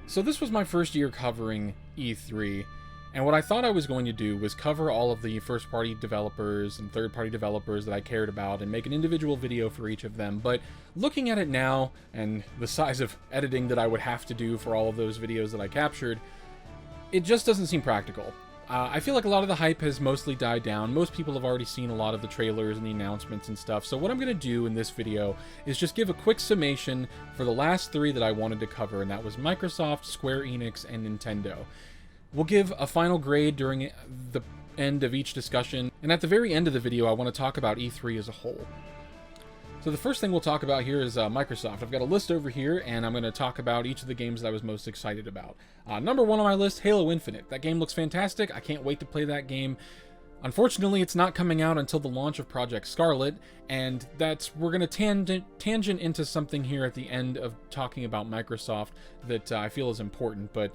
So this was my first year covering E3, and what I thought I was going to do was cover all of the first-party developers and third-party developers that I cared about and make an individual video for each of them, but looking at it now, and the size of editing that I would have to do for all of those videos that I captured, it just doesn't seem practical. I feel like a lot of the hype has mostly died down. Most people have already seen a lot of the trailers and the announcements and stuff, so what I'm going to do in this video is just give a quick summation for the last three that I wanted to cover, and that was Microsoft, Square-Enix, and Nintendo. We'll give a final grade during the end of each discussion, and at the very end of the video I want to talk about E3 as a whole. So the first thing we'll talk about here is Microsoft. I've got a list over here, and I'm going to talk about each of the games that I was most excited about. Number one on my list, Halo Infinite. That game looks fantastic. I can't wait to play that game. Unfortunately, it's not coming out until the launch of Project Scarlet, and we're going to tangent into something here at the end of talking about Microsoft that I feel is important, but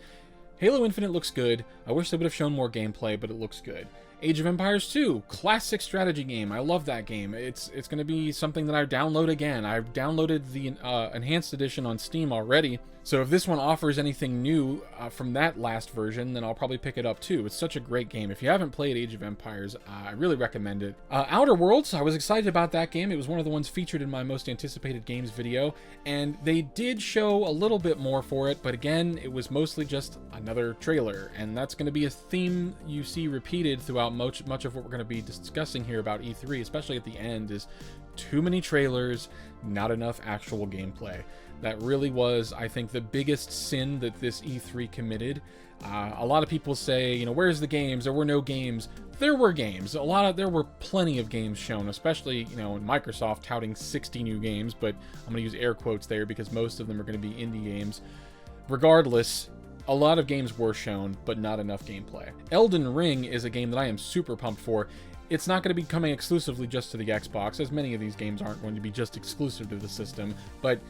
Halo Infinite looks good. I wish they would have shown more gameplay, but it looks good. Age of Empires 2, classic strategy game. I love that game. It's going to be something that I download again. I've downloaded the Enhanced Edition on Steam already, so if this one offers anything new from that last version, then I'll probably pick it up too. It's such a great game. If you haven't played Age of Empires, I really recommend it. Outer Worlds, I was excited about that game. It was one of the ones featured in my most anticipated games video, and they did show a little bit more for it, but again, it was mostly just another trailer, and that's going to be a theme you see repeated throughout much of what we're going to be discussing here about E3, especially at the end, is too many trailers, not enough actual gameplay. That really was, I think, the biggest sin that this E3 committed. A lot of people say, you know, where's the games? There were no games. There were games. There were plenty of games shown, especially, you know, in Microsoft touting 60 new games, but I'm going to use air quotes there because most of them are going to be indie games. Regardless, a lot of games were shown, but not enough gameplay. Elden Ring is a game that I am super pumped for. It's not going to be coming exclusively just to the Xbox, as many of these games aren't going to be just exclusive to the system, but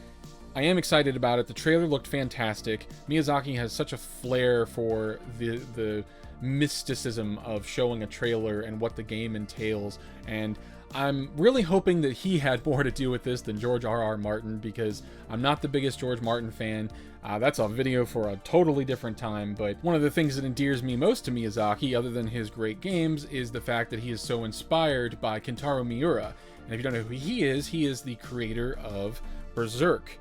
I am excited about it. The trailer looked fantastic. Miyazaki has such a flair for the mysticism of showing a trailer and what the game entails, and I'm really hoping that he had more to do with this than George R.R. Martin, because I'm not the biggest George Martin fan. That's a video for a totally different time, but one of the things that endears me most to Miyazaki, other than his great games, is the fact that he is so inspired by Kentaro Miura. And if you don't know who he is the creator of Berserk.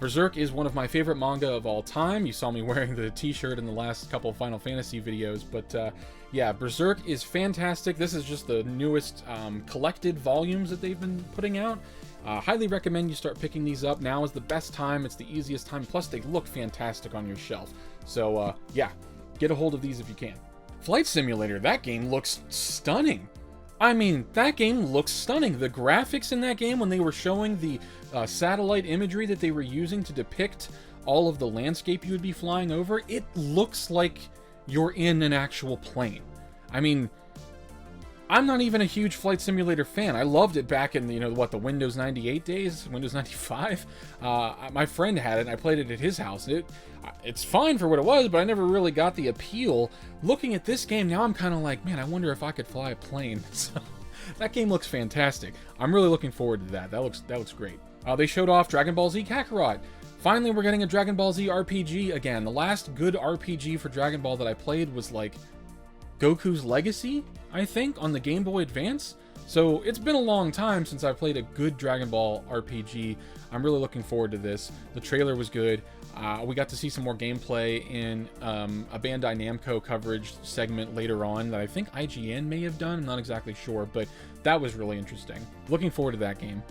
Berserk is one of my favorite manga of all time. You saw me wearing the t-shirt in the last couple of Final Fantasy videos, but yeah, Berserk is fantastic. This is just the newest collected volumes that they've been putting out. Highly recommend you start picking these up. Now is the best time. It's the easiest time. Plus, they look fantastic on your shelf. So, yeah, get a hold of these if you can. Flight Simulator, that game looks stunning. I mean, that game looks stunning. The graphics in that game, when they were showing the satellite imagery that they were using to depict all of the landscape you would be flying over, it looks like you're in an actual plane. I mean, I'm not even a huge Flight Simulator fan. I loved it back in, the Windows 98 days, Windows 95. My friend had it, and I played it at his house. It's fine for what it was, but I never really got the appeal. Looking at this game, now I'm kind of like, man, I wonder if I could fly a plane. So, that game looks fantastic. I'm really looking forward to that. That looks great. They showed off Dragon Ball Z Kakarot. Finally, we're getting a Dragon Ball Z RPG again. The last good RPG for Dragon Ball that I played was like Goku's Legacy, I think, on the Game Boy Advance. So it's been a long time since I played a good Dragon Ball RPG. I'm really looking forward to this. The trailer was good. We got to see some more gameplay in a Bandai Namco coverage segment later on that I think IGN may have done. I'm not exactly sure, but that was really interesting. Looking forward to that game.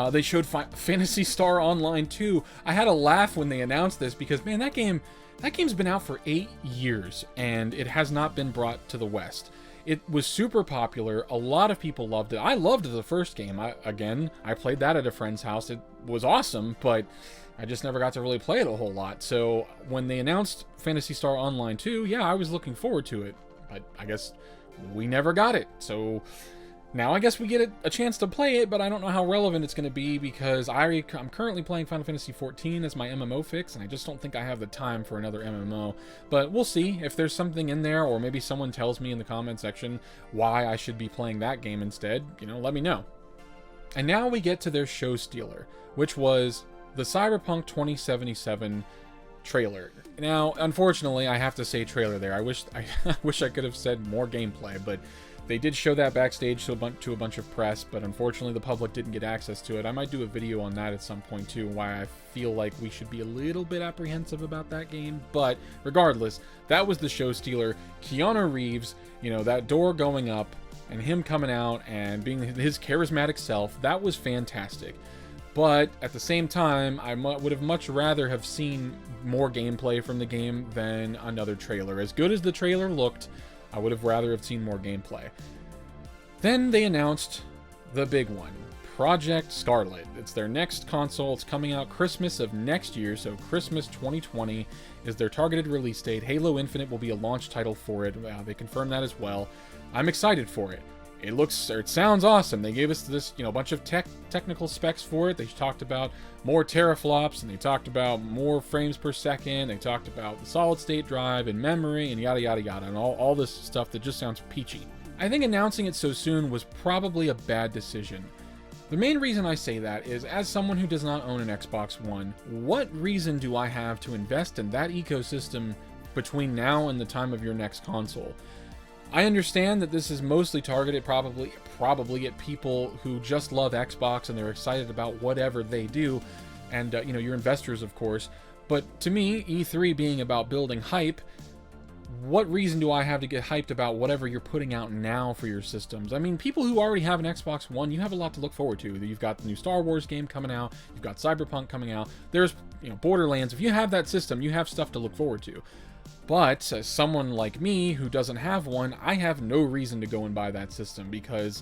They showed Phantasy Star Online 2. I had a laugh when they announced this because, man, that game's been out for 8 years, and it has not been brought to the West. It was super popular. A lot of people loved it. I loved the first game. I played that at a friend's house. It was awesome, but I just never got to really play it a whole lot. So when they announced Phantasy Star Online 2, yeah, I was looking forward to it. But I guess we never got it. So now I guess we get a chance to play it, but I don't know how relevant it's going to be because I'm currently playing Final Fantasy XIV as my MMO fix, and I just don't think I have the time for another MMO. But we'll see if there's something in there, or maybe someone tells me in the comment section why I should be playing that game instead. Let me know. And now we get to their show stealer, which was the Cyberpunk 2077 trailer. Now, unfortunately, I have to say trailer there. I wish I could have said more gameplay, but they did show that backstage to a bunch of press, but unfortunately the public didn't get access to it. I might do a video on that at some point too, why I feel like we should be a little bit apprehensive about that game. But regardless, that was the show stealer. Keanu Reeves, you know, that door going up and him coming out and being his charismatic self, that was fantastic. But at the same time, I would have much rather have seen more gameplay from the game than another trailer. As good as the trailer looked, I would have rather have seen more gameplay. Then they announced the big one, Project Scarlet. It's their next console. It's coming out Christmas of next year, so Christmas 2020 is their targeted release date. Halo Infinite will be a launch title for it. They confirmed that as well. I'm excited for it. It sounds awesome. They gave us this, you know, bunch of technical specs for it. They talked about more teraflops, and they talked about more frames per second. They talked about the solid state drive and memory and yada yada yada, and all this stuff that just sounds peachy. I think announcing it so soon was probably a bad decision. The main reason I say that is, as someone who does not own an Xbox One, what reason do I have to invest in that ecosystem between now and the time of your next console? I understand that this is mostly targeted probably at people who just love Xbox and they're excited about whatever they do, and you know, your investors, of course. But to me, E3 being about building hype, what reason do I have to get hyped about whatever you're putting out now for your systems? I mean, people who already have an Xbox One, you have a lot to look forward to. You've got the new Star Wars game coming out, you've got Cyberpunk coming out, there's, you know, Borderlands. If you have that system, you have stuff to look forward to. But as someone like me who doesn't have one, I have no reason to go and buy that system because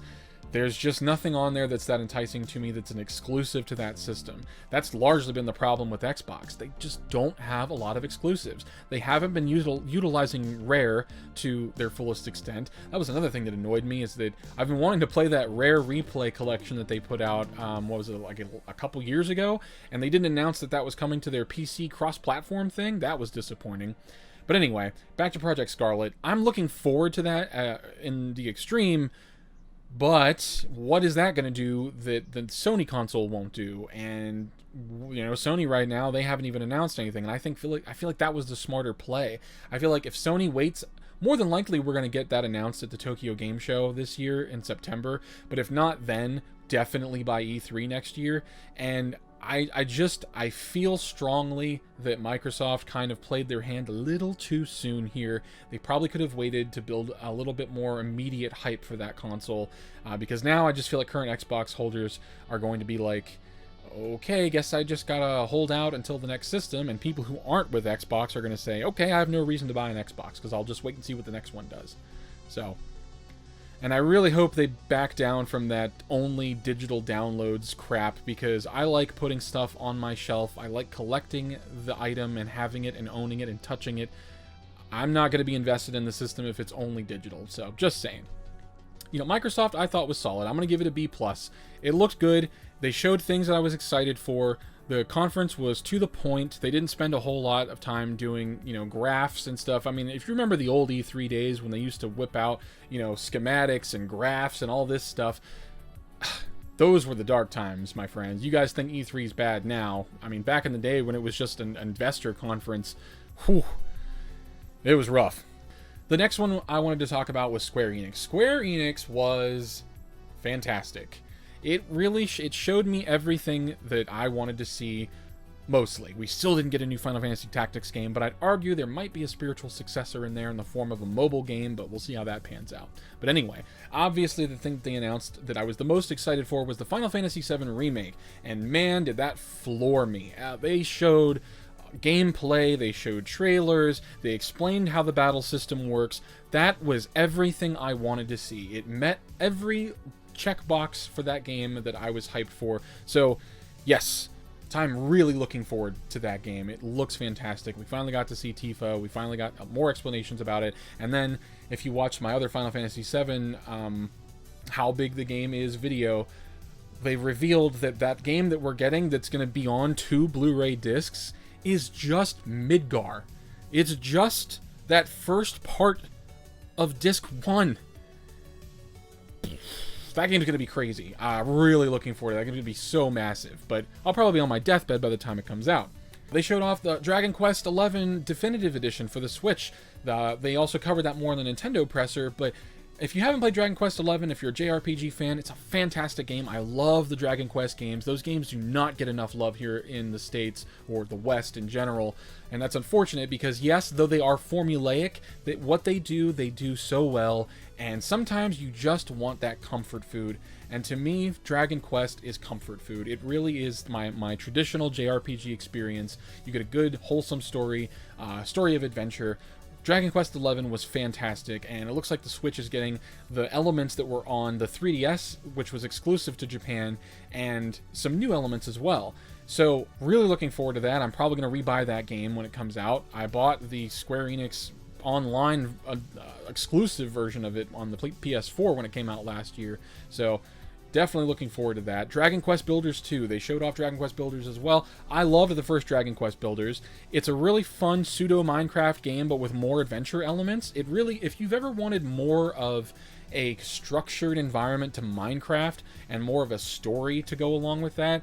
there's just nothing on there that's that enticing to me that's an exclusive to that system. That's largely been the problem with Xbox. They just don't have a lot of exclusives. They haven't been utilizing Rare to their fullest extent. That was another thing that annoyed me, is that I've been wanting to play that Rare Replay collection that they put out, what was it, like a couple years ago? And they didn't announce that that was coming to their PC cross-platform thing. That was disappointing. But anyway, back to Project Scarlet. I'm looking forward to that in the extreme, but what is that going to do that the Sony console won't do? And, you know, Sony right now, they haven't even announced anything, and I feel like that was the smarter play. I feel like if Sony waits, more than likely we're going to get that announced at the Tokyo Game Show this year in September, but if not then, definitely by E3 next year. And I feel strongly that Microsoft kind of played their hand a little too soon here. They probably could have waited to build a little bit more immediate hype for that console, because now I just feel like current Xbox holders are going to be like, okay, guess I just gotta hold out until the next system, and people who aren't with Xbox are going to say, okay, I have no reason to buy an Xbox because I'll just wait and see what the next one does. So... and I really hope they back down from that only digital downloads crap, because I like putting stuff on my shelf. I like collecting the item and having it and owning it and touching it. I'm not going to be invested in the system if it's only digital, so just saying. You know, Microsoft I thought was solid. I'm going to give it a B+. It looked good. They showed things that I was excited for. The conference was to the point. They didn't spend a whole lot of time doing, you know, graphs and stuff. I mean, if you remember the old E3 days when they used to whip out, you know, schematics and graphs and all this stuff, those were the dark times, my friends. You guys think E3 is bad now. I mean, back in the day when it was just an investor conference, whew, it was rough. The next one I wanted to talk about was Square-Enix. Square-Enix was fantastic. It really it showed me everything that I wanted to see, mostly. We still didn't get a new Final Fantasy Tactics game, but I'd argue there might be a spiritual successor in there in the form of a mobile game, but we'll see how that pans out. But anyway, obviously the thing they announced that I was the most excited for was the Final Fantasy VII Remake, and man, did that floor me. They showed gameplay, they showed trailers, they explained how the battle system works. That was everything I wanted to see. It met every checkbox for that game that I was hyped for. So yes, I'm really looking forward to that game. It looks fantastic. We finally got to see Tifa. We finally got more explanations about it. And then if you watch my other Final Fantasy VII how big the game is video, they revealed that that game that we're getting that's going to be on 2 Blu-ray discs is just Midgar. It's just that first part of disc 1. That game's going to be crazy. I'm really looking forward to that. It's going to be so massive, but I'll probably be on my deathbed by the time it comes out. They showed off the Dragon Quest XI Definitive Edition for the Switch. They also covered that more on the Nintendo presser, but if you haven't played Dragon Quest XI, if you're a JRPG fan, it's a fantastic game. I love the Dragon Quest games. Those games do not get enough love here in the States or the West in general, and that's unfortunate because, yes, though they are formulaic, what they do so well, and sometimes you just want that comfort food. And to me, Dragon Quest is comfort food. It really is my traditional JRPG experience. You get a good, wholesome story, story of adventure. Dragon Quest XI was fantastic, and it looks like the Switch is getting the elements that were on the 3DS, which was exclusive to Japan, and some new elements as well. So, really looking forward to that. I'm probably going to rebuy that game when it comes out. I bought the Square-Enix online exclusive version of it on the PS4 when it came out last year, so definitely looking forward to that. Dragon Quest Builders 2. They showed off Dragon Quest Builders as well. I loved the first Dragon Quest Builders. It's a really fun pseudo-Minecraft game, but with more adventure elements. It really, if you've ever wanted more of a structured environment to Minecraft and more of a story to go along with that,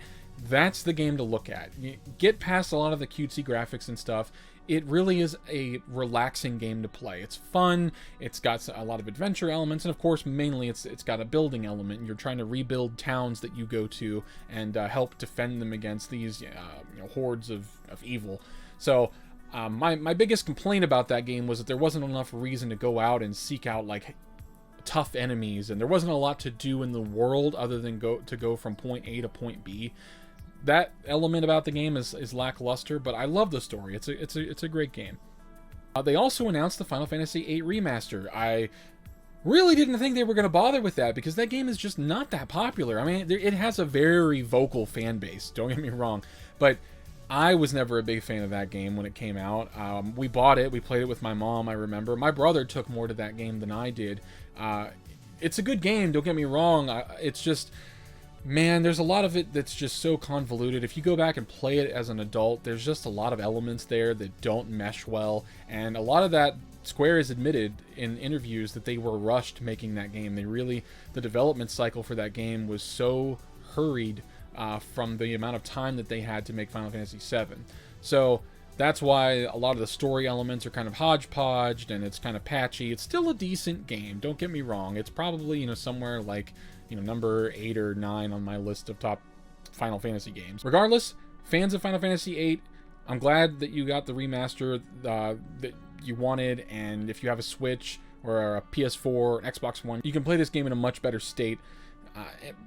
that's the game to look at. You get past a lot of the cutesy graphics and stuff. It really is a relaxing game to play. It's fun, it's got a lot of adventure elements, and of course, mainly it's got a building element. You're trying to rebuild towns that you go to and help defend them against these hordes of evil. So, my biggest complaint about that game was that there wasn't enough reason to go out and seek out, like, tough enemies, and there wasn't a lot to do in the world other than go from point A to point B. That element about the game is lackluster, but I love the story. It's a great game. They also announced the Final Fantasy VIII Remaster. I really didn't think they were going to bother with that because that game is just not that popular. I mean, it has a very vocal fan base, don't get me wrong, but I was never a big fan of that game when it came out. We bought it, we played it with my mom, I remember. My brother took more to that game than I did. It's a good game, don't get me wrong. It's just, man, there's a lot of it that's just so convoluted. If you go back and play it as an adult, there's just a lot of elements there that don't mesh well, and a lot of that, Square has admitted in interviews that they were rushed making that game. The development cycle for that game was so hurried from the amount of time that they had to make Final Fantasy VII. So that's why a lot of the story elements are kind of hodgepodged and it's kind of patchy. It's still a decent game, don't get me wrong. It's probably, somewhere like, number 8 or 9 on my list of top Final Fantasy games. Regardless, fans of Final Fantasy VIII, I'm glad that you got the remaster that you wanted, and if you have a Switch or a PS4 or Xbox One, you can play this game in a much better state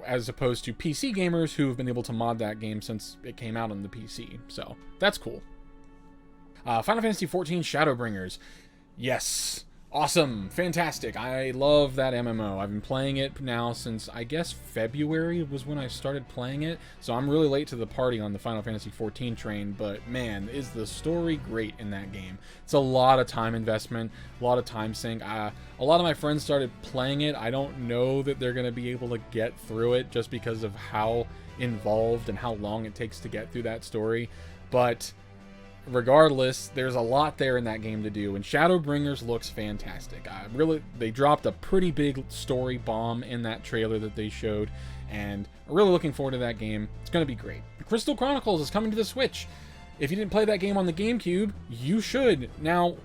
as opposed to PC gamers who have been able to mod that game since it came out on the PC. So, that's cool. Final Fantasy XIV Shadowbringers. Yes. Awesome. Fantastic. I love that MMO. I've been playing it now since, I guess, February was when I started playing it. So I'm really late to the party on the Final Fantasy XIV train, but man, is the story great in that game. It's a lot of time investment, a lot of time sink. A lot of my friends started playing it. I don't know that they're going to be able to get through it just because of how involved and how long it takes to get through that story. But regardless, there's a lot there in that game to do, and Shadowbringers looks fantastic. They dropped a pretty big story bomb in that trailer that they showed, and I'm really looking forward to that game. It's going to be great. Crystal Chronicles is coming to the Switch. If you didn't play that game on the GameCube, you should. Now,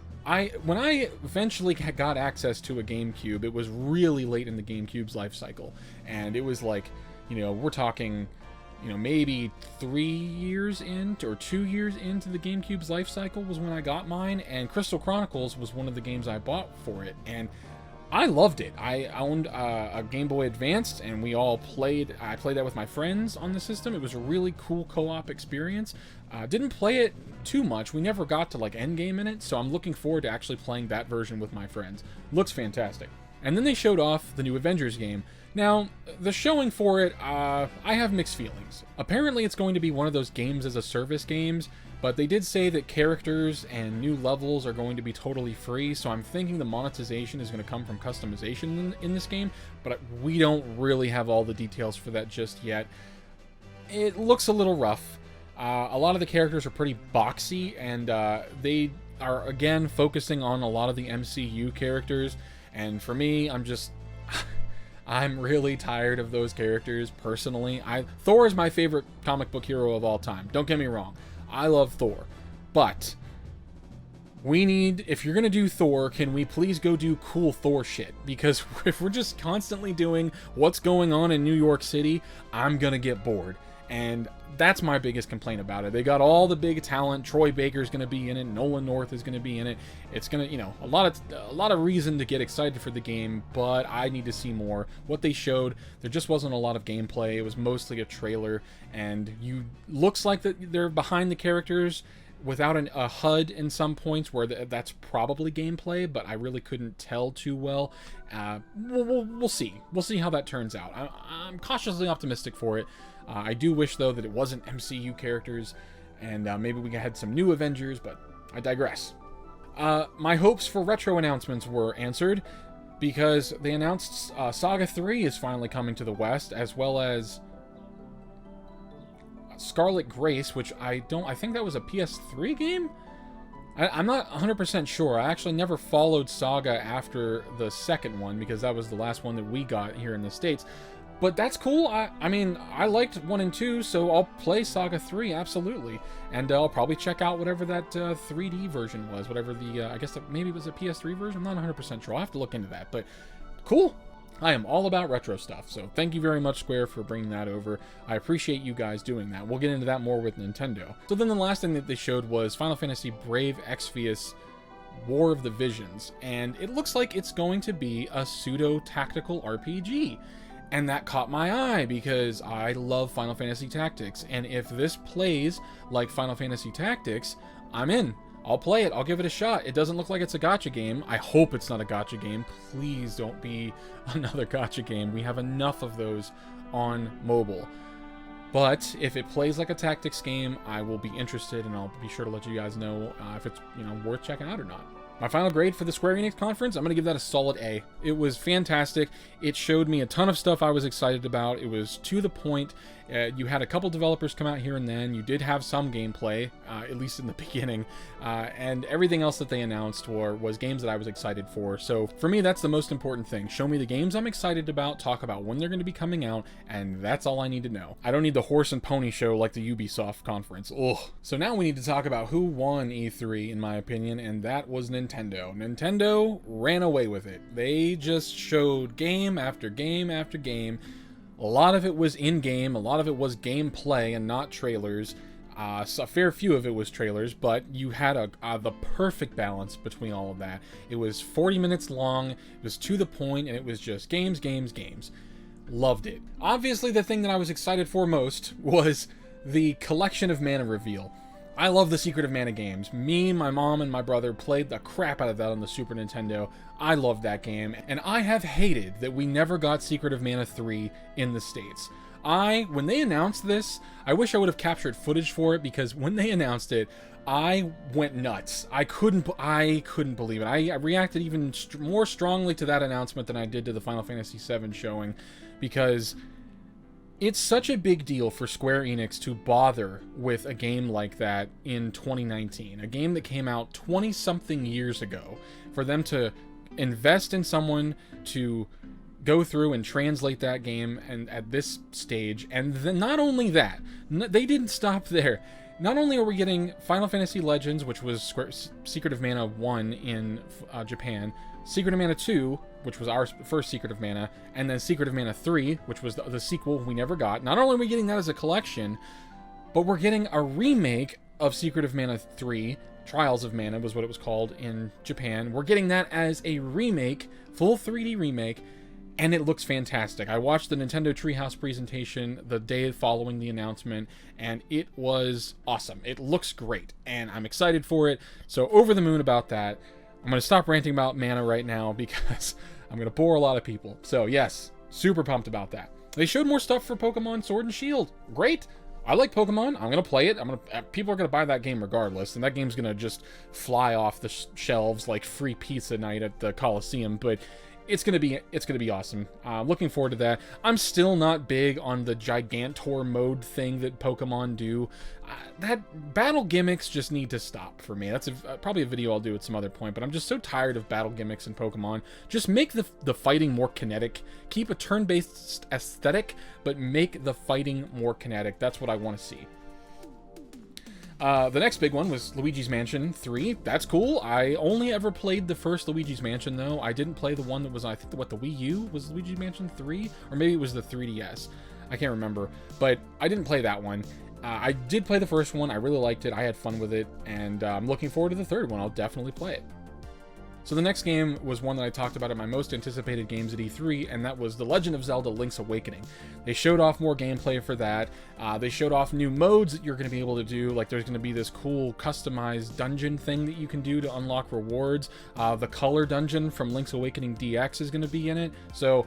when I eventually got access to a GameCube, it was really late in the GameCube's life cycle, and it was like, we're talking, maybe 3 years or 2 years into the GameCube's life cycle was when I got mine, and Crystal Chronicles was one of the games I bought for it, and I loved it. I owned a Game Boy Advance, and I played that with my friends on the system. It was a really cool co-op experience. Didn't play it too much. We never got to, endgame in it, so I'm looking forward to actually playing that version with my friends. Looks fantastic. And then they showed off the new Avengers game. Now, the showing for it, I have mixed feelings. Apparently it's going to be one of those games as a service games, but they did say that characters and new levels are going to be totally free, so I'm thinking the monetization is going to come from customization in this game, but we don't really have all the details for that just yet. It looks a little rough. A lot of the characters are pretty boxy, and they are, again, focusing on a lot of the MCU characters, and for me, I'm really tired of those characters, personally. Thor is my favorite comic book hero of all time. Don't get me wrong. I love Thor. But we need, if you're going to do Thor, can we please go do cool Thor shit? Because if we're just constantly doing what's going on in New York City, I'm going to get bored. And that's my biggest complaint about it. They got all the big talent. Troy Baker's going to be in it. Nolan North is going to be in it. It's going to, you know, a lot of reason to get excited for the game, but I need to see more. What they showed, there just wasn't a lot of gameplay. It was mostly a trailer, and looks like that they're behind the characters without a HUD in some points where that's probably gameplay, but I really couldn't tell too well. We'll see. We'll see how that turns out. I'm cautiously optimistic for it. I do wish, though, that it wasn't MCU characters, and maybe we had some new Avengers, but I digress. My hopes for retro announcements were answered, because they announced Saga 3 is finally coming to the West, as well as Scarlet Grace, which I think that was a PS3 game? I'm not 100% sure. I actually never followed Saga after the second one, because that was the last one that we got here in the States. But that's cool. I mean, I liked 1 and 2, so I'll play Saga 3, absolutely. And I'll probably check out whatever that 3D version was, whatever the, I guess maybe it was a PS3 version? I'm not 100% sure. I'll have to look into that, but cool. I am all about retro stuff, so thank you very much, Square, for bringing that over. I appreciate you guys doing that. We'll get into that more with Nintendo. So then the last thing that they showed was Final Fantasy Brave Exvius War of the Visions, and it looks like it's going to be a pseudo-tactical RPG. And that caught my eye because I love Final Fantasy Tactics, and if this plays like Final Fantasy Tactics, I'm in. I'll play it. I'll give it a shot. It doesn't look like it's a gacha game. I hope it's not a gacha game. Please don't be another gacha game. We have enough of those on mobile. But if it plays like a tactics game, I will be interested, and I'll be sure to let you guys know if it's, you know, worth checking out or not. My final grade for the Square-Enix conference, I'm going to give that a solid A. It was fantastic. It showed me a ton of stuff I was excited about. It was to the point. You had a couple developers come out here and then. You did have some gameplay, at least in the beginning. And everything else that they announced was games that I was excited for. So for me, that's the most important thing. Show me the games I'm excited about, talk about when they're going to be coming out, and that's all I need to know. I don't need the horse and pony show like the Ubisoft conference. Ugh. So now we need to talk about who won E3, in my opinion, and that was Nintendo. Nintendo ran away with it. They just showed game after game after game. A lot of it was in-game, a lot of it was gameplay and not trailers. A fair few of it was trailers, but you had the perfect balance between all of that. It was 40 minutes long, it was to the point, and it was just games, games, games. Loved it. Obviously, the thing that I was excited for most was the Collection of Mana reveal. I love the Secret of Mana games. Me, my mom, and my brother played the crap out of that on the Super Nintendo. I loved that game, and I have hated that we never got Secret of Mana 3 in the States. When they announced this, I wish I would have captured footage for it, because when they announced it, I went nuts. I couldn't believe it. I reacted even more strongly to that announcement than I did to the Final Fantasy VII showing, because it's such a big deal for Square-Enix to bother with a game like that in 2019. A game that came out 20-something years ago. For them to invest in someone to go through and translate that game and at this stage. And then not only that, they didn't stop there. Not only are we getting Final Fantasy Legends, which was Secret of Mana 1 in Japan, Secret of Mana 2, which was our first Secret of Mana, and then Secret of Mana 3, which was the sequel we never got. Not only are we getting that as a collection, but we're getting a remake of Secret of Mana 3, Trials of Mana was what it was called in Japan. We're getting that as a remake, full 3D remake, and it looks fantastic. I watched the Nintendo Treehouse presentation the day following the announcement, and it was awesome. It looks great, and I'm excited for it, so over the moon about that. I'm going to stop ranting about Mana right now because I'm going to bore a lot of people. So yes, super pumped about that. They showed more stuff for Pokemon Sword and Shield. Great. I like Pokemon. I'm going to play it. People are going to buy that game regardless, and that game's going to just fly off the shelves like free pizza night at the Coliseum, but it's gonna be awesome. Looking forward to that. I'm still not big on the Gigantor mode thing that Pokemon do. That battle gimmicks just need to stop for me. That's probably a video I'll do at some other point, but I'm just so tired of battle gimmicks in Pokemon. Just make the fighting more kinetic. Keep a turn-based aesthetic, but make the fighting more kinetic. That's what I want to see. The next big one was Luigi's Mansion 3. That's cool. I only ever played the first Luigi's Mansion, though. I didn't play the one that was, I think, the Wii U was Luigi's Mansion 3? Or maybe it was the 3DS. I can't remember. But I didn't play that one. I did play the first one. I really liked it. I had fun with it. And I'm looking forward to the third one. I'll definitely play it. So the next game was one that I talked about in my most anticipated games at E3, and that was The Legend of Zelda Link's Awakening. They showed off more gameplay for that. They showed off new modes that you're going to be able to do, like there's going to be this cool customized dungeon thing that you can do to unlock rewards. The color dungeon from Link's Awakening DX is going to be in it, so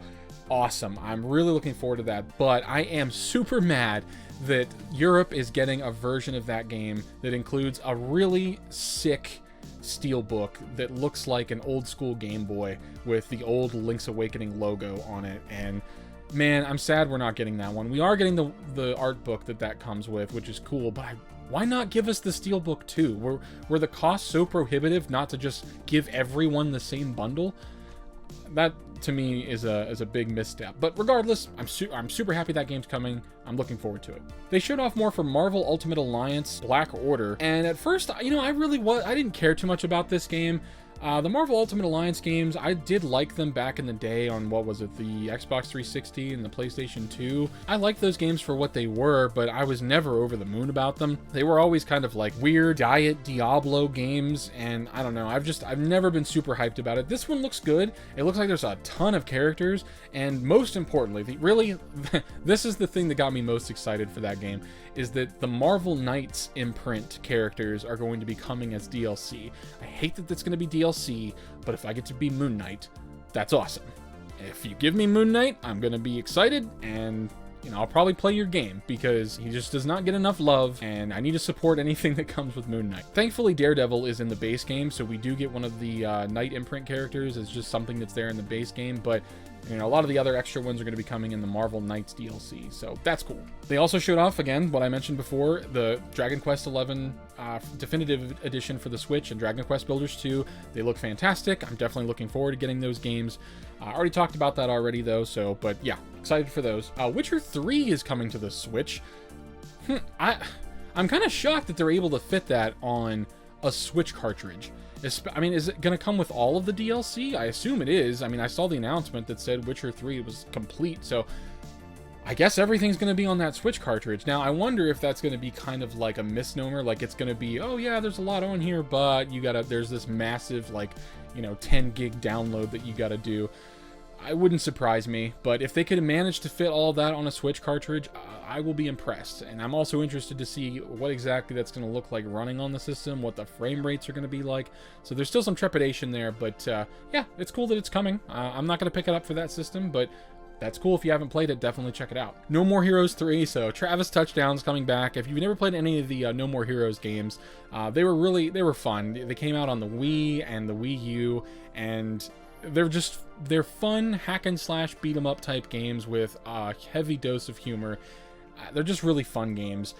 awesome. I'm really looking forward to that, but I am super mad that Europe is getting a version of that game that includes a really sick steelbook that looks like an old school Game Boy with the old Link's Awakening logo on it, and man, I'm sad we're not getting that one. We are getting the art book that comes with, which is cool, but why not give us the steelbook too? Were the costs so prohibitive not to just give everyone the same bundle? That to me is a big misstep. But regardless, I'm super happy that game's coming. I'm looking forward to it. They showed off more for Marvel Ultimate Alliance Black Order, and at first, I didn't care too much about this game. The Marvel Ultimate Alliance games, I did like them back in the day on, what was it, the Xbox 360 and the PlayStation 2. I liked those games for what they were, but I was never over the moon about them. They were always kind of like weird Diet Diablo games, and I don't know, I've never been super hyped about it. This one looks good. It looks like there's a ton of characters, and most importantly, this is the thing that got me most excited for that game, is that the Marvel Knights imprint characters are going to be coming as DLC. I hate that that's going to be DLC, but if I get to be Moon Knight, that's awesome. If you give me Moon Knight, I'm going to be excited, and I'll probably play your game because he just does not get enough love, and I need to support anything that comes with Moon Knight. Thankfully, Daredevil is in the base game, so we do get one of the Knight imprint characters. It's just something that's there in the base game, but a lot of the other extra ones are going to be coming in the Marvel Knights DLC, so that's cool. They also showed off, again, what I mentioned before, the Dragon Quest XI Definitive Edition for the Switch and Dragon Quest Builders 2. They look fantastic. I'm definitely looking forward to getting those games. I already talked about that already, though, but yeah, excited for those. Witcher 3 is coming to the Switch. I'm kind of shocked that they're able to fit that on a Switch cartridge. Is it going to come with all of the DLC? I assume it is. I saw the announcement that said Witcher 3 was complete, so I guess everything's going to be on that Switch cartridge. Now, I wonder if that's going to be kind of like a misnomer, like it's going to be, oh yeah, there's a lot on here, but there's this massive, 10 gig download that you gotta do. It wouldn't surprise me, but if they could manage to fit all of that on a Switch cartridge, I will be impressed. And I'm also interested to see what exactly that's going to look like running on the system, what the frame rates are going to be like. So there's still some trepidation there, but yeah, it's cool that it's coming. I'm not going to pick it up for that system, but that's cool. If you haven't played it, definitely check it out. No More Heroes 3, so Travis Touchdown's coming back. If you've never played any of the No More Heroes games, they were fun. They came out on the Wii and the Wii U, and they're fun hack and slash beat 'em up type games with a heavy dose of humor. They're just really fun games.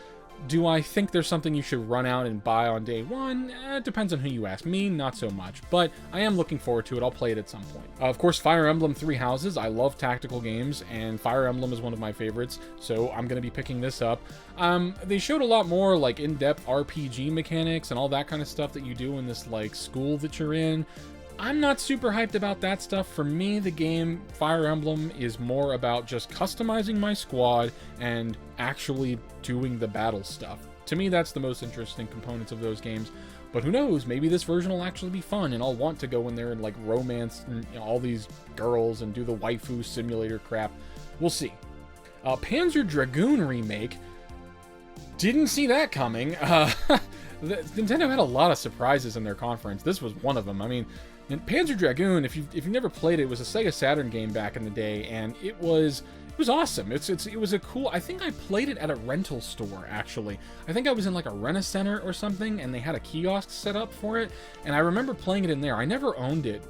Do I think there's something you should run out and buy on day one? It depends on who you ask. Me, not so much, but I am looking forward to it. I'll play it at some point. Of course, Fire Emblem Three Houses. I love tactical games, and Fire Emblem is one of my favorites, so I'm going to be picking this up. They showed a lot more in-depth RPG mechanics and all that kind of stuff that you do in this school that you're in. I'm not super hyped about that stuff. For me, the game Fire Emblem is more about just customizing my squad and actually doing the battle stuff. To me, that's the most interesting components of those games. But who knows? Maybe this version will actually be fun, and I'll want to go in there and romance all these girls and do the waifu simulator crap. We'll see. Panzer Dragoon remake. Didn't see that coming. Nintendo had a lot of surprises in their conference. This was one of them. Panzer Dragoon, if you've never played it, was a Sega Saturn game back in the day, and it was awesome. It was a cool. I think I played it at a rental store, actually. I think I was in a Rent-A-Center or something, and they had a kiosk set up for it, and I remember playing it in there. I never owned it,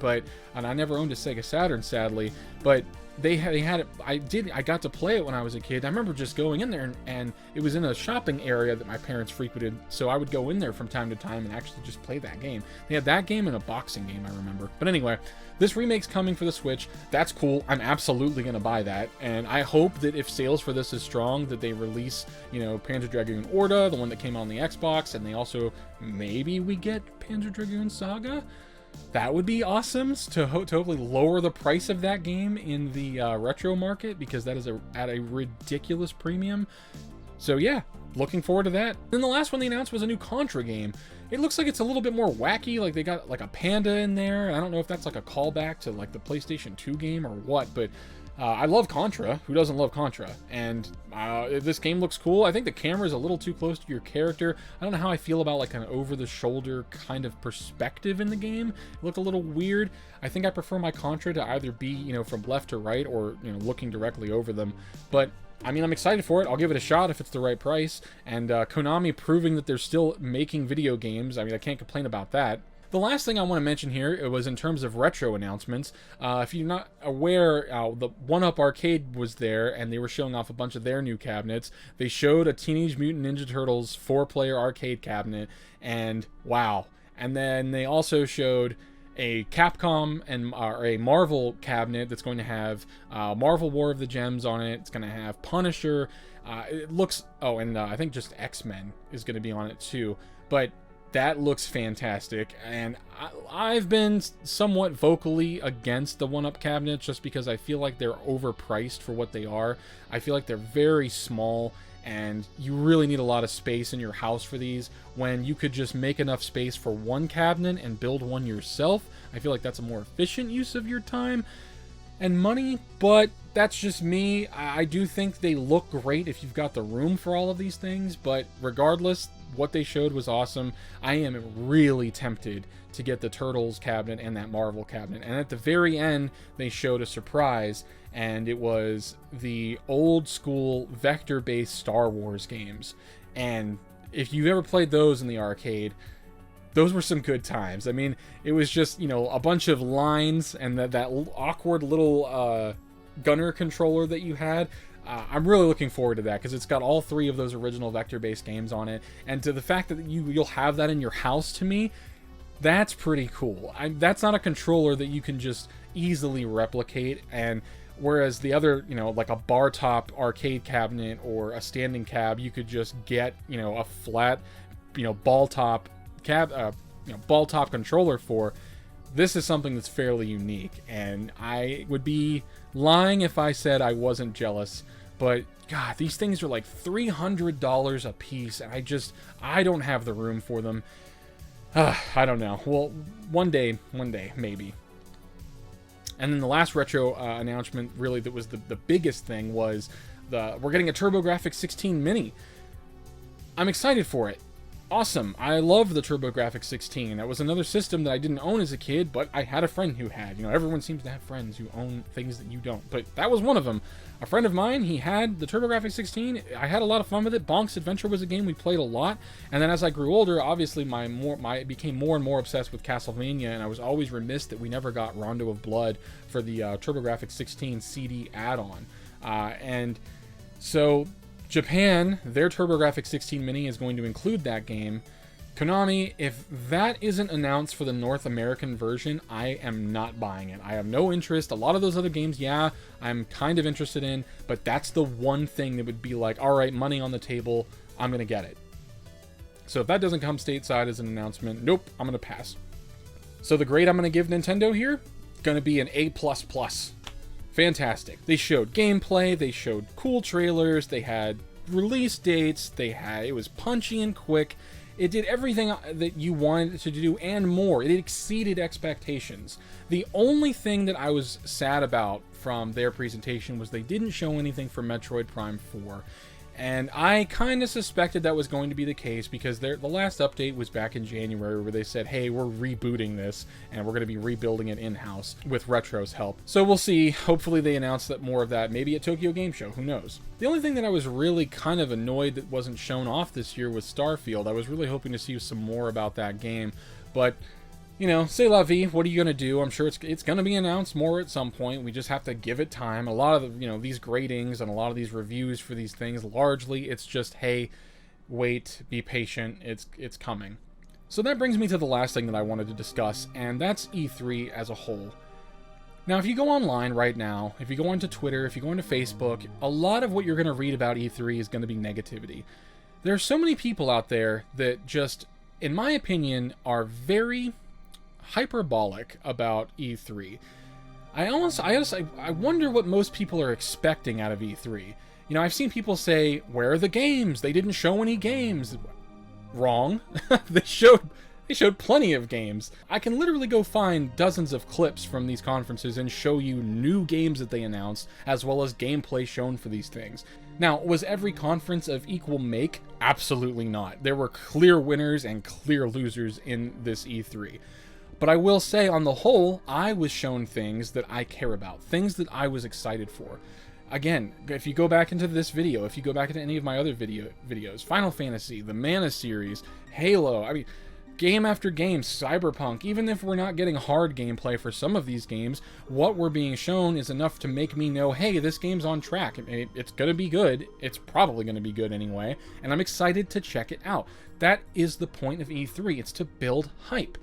and I never owned a Sega Saturn, sadly, but they had it. I got to play it when I was a kid. I remember just going in there, and it was in a shopping area that my parents frequented, so I would go in there from time to time and actually just play that game. They had that game and a boxing game, I remember. But anyway, this remake's coming for the Switch. That's cool. I'm absolutely gonna buy that, and I hope that if sales for this is strong, that they release, you know, Panzer Dragoon Orta, the one that came out on the Xbox, and they also, maybe we get Panzer Dragoon Saga. That would be awesome to hopefully lower the price of that game in the retro market, because that is at a ridiculous premium. So yeah, looking forward to that. Then the last one they announced was a new Contra game. It looks like it's a little bit more wacky, like they got like a panda in there. I don't know if that's like a callback to like the PlayStation 2 game or what, but I love Contra. Who doesn't love Contra? And this game looks cool. I think the camera is a little too close to your character. I don't know how I feel about like an over-the-shoulder kind of perspective in the game. It looked a little weird. I think I prefer my Contra to either be, you know, from left to right or, you know, looking directly over them. But I mean, I'm excited for it. I'll give it a shot if it's the right price. And Konami proving that they're still making video games. I mean, I can't complain about that. The last thing I want to mention here, it was in terms of retro announcements. If you're not aware, the 1UP Arcade was there, and they were showing off a bunch of their new cabinets. They showed a Teenage Mutant Ninja Turtles 4-player arcade cabinet, and wow. And then they also showed a Capcom and a Marvel cabinet that's going to have Marvel War of the Gems on it. It's going to have Punisher. It looks... Oh, and I think just X-Men is going to be on it too. But that looks fantastic, and I've been somewhat vocally against the 1UP cabinets just because I feel like they're overpriced for what they are. I feel like they're very small, and you really need a lot of space in your house for these when you could just make enough space for one cabinet and build one yourself. I feel like that's a more efficient use of your time and money, but that's just me. I do think they look great if you've got the room for all of these things, but regardless, what they showed was awesome. I am really tempted to get the Turtles cabinet and that Marvel cabinet. And at the very end, they showed a surprise, and it was the old school vector-based Star Wars games. And if you've ever played those in the arcade, those were some good times. I mean, it was just, you know, a bunch of lines and that awkward little gunner controller that you had. I'm really looking forward to that because it's got all three of those original vector-based games on it, and to the fact that you'll have that in your house, to me, that's pretty cool. That's not a controller that you can just easily replicate, and whereas the other, you know, like a bar top arcade cabinet or a standing cab, you could just get, you know, a flat, you know, ball top controller for. This is something that's fairly unique, and I would be lying if I said I wasn't jealous. But God, these things are like $300 a piece, and I don't have the room for them. I don't know. Well, one day, maybe. And then the last retro announcement, really, that was the biggest thing, was we're getting a TurboGrafx 16 Mini. I'm excited for it. Awesome. I love the TurboGrafx 16. That was another system that I didn't own as a kid, but I had a friend who had. You know, everyone seems to have friends who own things that you don't, but that was one of them. A friend of mine, he had the TurboGrafx 16. I had a lot of fun with it. Bonk's Adventure was a game we played a lot, and then as I grew older, obviously I became more and more obsessed with Castlevania, and I was always remiss that we never got Rondo of Blood for the TurboGrafx 16 CD add-on. And so Japan, their TurboGrafx 16 Mini is going to include that game. Konami, if that isn't announced for the North American version, I am not buying it. I have no interest. A lot of those other games, yeah, I'm kind of interested in, but that's the one thing that would be like, all right, money on the table, I'm going to get it. So if that doesn't come stateside as an announcement, nope, I'm going to pass. So the grade I'm going to give Nintendo here, going to be an A++. Fantastic. They showed gameplay, they showed cool trailers, they had release dates, it was punchy and quick. It did everything that you wanted it to do and more. It exceeded expectations. The only thing that I was sad about from their presentation was they didn't show anything for Metroid Prime 4. And I kind of suspected that was going to be the case because the last update was back in January where they said, hey, we're rebooting this and we're going to be rebuilding it in-house with Retro's help. So we'll see. Hopefully they announce more of that, maybe at Tokyo Game Show. Who knows? The only thing that I was really kind of annoyed that wasn't shown off this year was Starfield. I was really hoping to see some more about that game, but you know, c'est la vie. What are you gonna do? I'm sure it's gonna be announced more at some point. We just have to give it time. A lot of the, you know, these gradings and a lot of these reviews for these things, largely it's just, hey, wait, be patient. It's coming. So that brings me to the last thing that I wanted to discuss, and that's E3 as a whole. Now, if you go online right now, if you go onto Twitter, if you go into Facebook, a lot of what you're going to read about E3 is going to be negativity. There are so many people out there that just, in my opinion, are very hyperbolic about E3. I wonder what most people are expecting out of E3. You know, I've seen people say, where are the games? They didn't show any games. Wrong. They showed plenty of games. I can literally go find dozens of clips from these conferences and show you new games that they announced, as well as gameplay shown for these things. Now, was every conference of equal make? Absolutely not. There were clear winners and clear losers in this E3. But I will say, on the whole, I was shown things that I care about, things that I was excited for. Again, if you go back into this video, if you go back into any of my other videos, Final Fantasy, the Mana series, Halo, I mean, game after game, Cyberpunk, even if we're not getting hard gameplay for some of these games, what we're being shown is enough to make me know, hey, this game's on track. It's going to be good. It's probably going to be good anyway, and I'm excited to check it out. That is the point of E3. It's to build hype.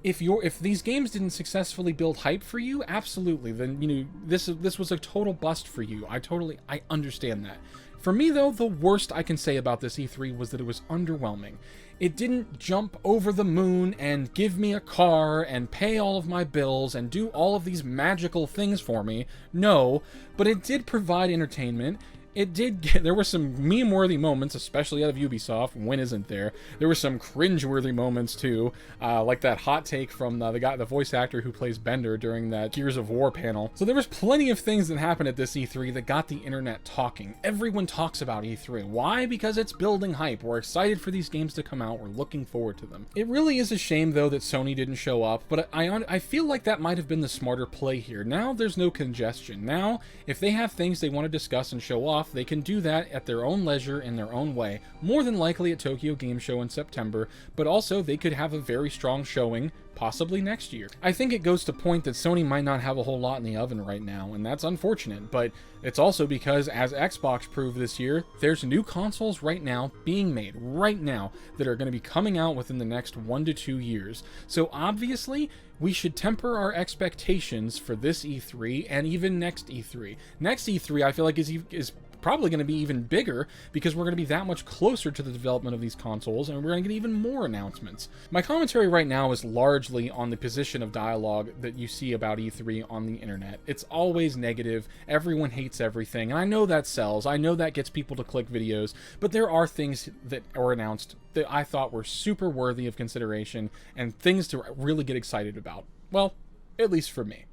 If these games didn't successfully build hype for you, absolutely, then, you know, this was a total bust for you. I understand that. For me, though, the worst I can say about this E3 was that it was underwhelming. It didn't jump over the moon and give me a car and pay all of my bills and do all of these magical things for me. No, but it did provide entertainment. There were some meme-worthy moments, especially out of Ubisoft. When isn't there? There were some cringe-worthy moments too, like that hot take from the voice actor who plays Bender during that Gears of War panel. So there was plenty of things that happened at this E3 that got the internet talking. Everyone talks about E3. Why? Because it's building hype. We're excited for these games to come out. We're looking forward to them. It really is a shame, though, that Sony didn't show up, but I feel like that might have been the smarter play here. Now there's no congestion. Now, if they have things they want to discuss and show off, they can do that at their own leisure in their own way, more than likely at Tokyo Game Show in September, but also they could have a very strong showing possibly next year. I think it goes to point that Sony might not have a whole lot in the oven right now, and that's unfortunate, but it's also because, as Xbox proved this year, there's new consoles right now being made right now that are going to be coming out within the next 1 to 2 years. So obviously, we should temper our expectations for this E3 and even next E3. Next E3, I feel like is probably going to be even bigger because we're going to be that much closer to the development of these consoles, and we're going to get even more announcements. My commentary right now is largely on the position of dialogue that you see about E3 on the internet. It's always negative. Everyone hates everything, and I know that sells. I know that gets people to click videos, but there are things that are announced that I thought were super worthy of consideration and things to really get excited about. Well, at least for me.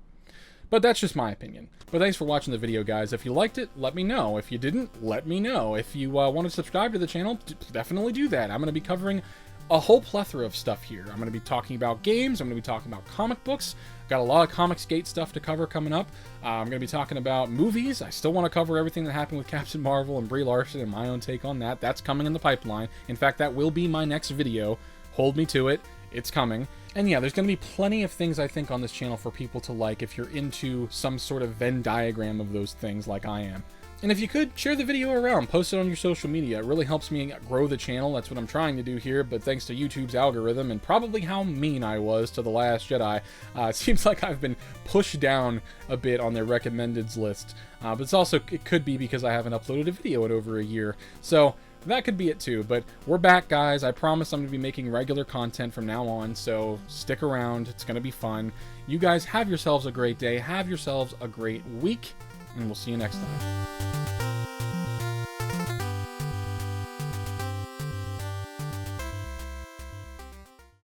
But that's just my opinion. But thanks for watching the video, guys. If you liked it, let me know. If you didn't, let me know. If you want to subscribe to the channel, definitely do that. I'm going to be covering a whole plethora of stuff here. I'm going to be talking about games. I'm going to be talking about comic books. Got a lot of Comicsgate stuff to cover coming up. I'm going to be talking about movies. I still want to cover everything that happened with Captain Marvel and Brie Larson and my own take on that. That's coming in the pipeline. In fact, that will be my next video. Hold me to it. It's coming. And yeah, there's going to be plenty of things, I think, on this channel for people to like if you're into some sort of Venn diagram of those things like I am. And if you could, share the video around, post it on your social media. It really helps me grow the channel. That's what I'm trying to do here, but thanks to YouTube's algorithm and probably how mean I was to The Last Jedi, it seems like I've been pushed down a bit on their recommendeds list. But it could be because I haven't uploaded a video in over a year. So that could be it too, but we're back, guys. I promise I'm going to be making regular content from now on, so stick around. It's going to be fun. You guys have yourselves a great day. Have yourselves a great week, and we'll see you next time.